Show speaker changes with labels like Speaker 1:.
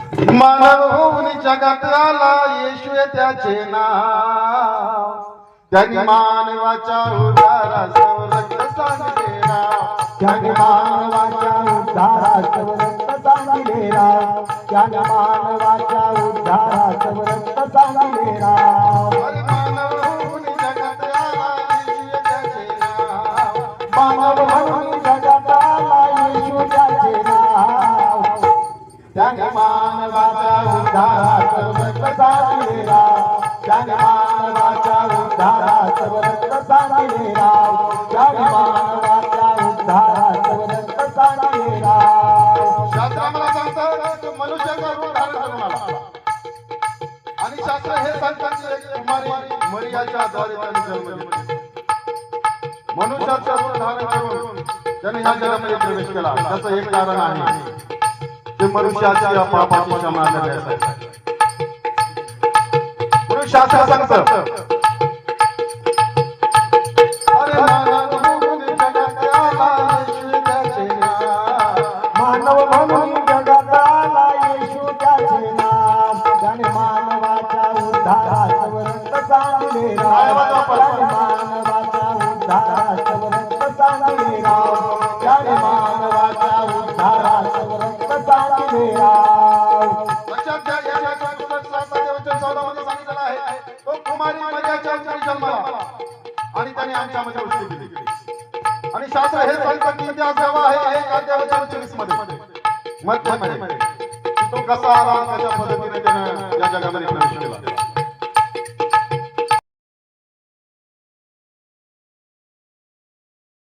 Speaker 1: मानव होऊन जगात आला येशू त्याचे नाव, त्यांनी मानवाच्या उद्धारासव रक्त सांडले राव,
Speaker 2: त्याने मानवाच्या उद्धारासव रक्त सांडले राव, त्याने मानवाच्या उद्धारासव रक्त सांडले राव.
Speaker 1: अरे मानव होऊन जगात आला येशू त्याचे नाव,
Speaker 2: मानव म्हणून जगात आला येशू त्याचे नाव, त्याने मानवाच्या उद्धारासव रक्त सांडले राव, त्याने मानवाच्या उद्धारासव रक्त सांडले राव, त्याने मानवाच्या उद्धारासव रक्त सांडले राव.
Speaker 1: शास्त्र आम्हाला सांगतं की मनुष्याचा रूप धारण करून आला, आणि शास्त्र हे सांगतात की एक कुमारी मरियाच्या द्वारे त्याने जन्म घेतला. मनुष्याचं रूप धारण करून त्याने ह्या जगामध्ये प्रवेश केला. त्याचं एक कारण आहे ते मनुष्याच्या पापाची क्षमा करण्यासाठी. म्हणून शास्त्र सांगतं अरे मानव होऊन जगात आला येशू त्याचे नाव,
Speaker 2: मानव म्हणून जगात आला येशू त्याचे नाव, त्याने मानवाच्या उद्धारासव रक्त सांडले राव, त्याने मानवाच्या उद्धारासव रक्त सांडले राव, त्याने मानवाच्या उद्धारासव रक्त सांडले राव.
Speaker 1: लक्षात घ्या, या जगात शास्त्राच्या वचन 14 मध्ये सांगितलेलं आहे तो कुमारी मरियाच्या अंतरी जन्माला आणि त्याने आमच्यामध्ये वस्ती केली. आणि शास्त्र हे सांगतं की इतिहास जेव्हा आहे 1 अध्याय वचन 24 मध्ये तो कसा आला, कशा पद्धतीने त्याने या जगामध्ये प्रवेश केला.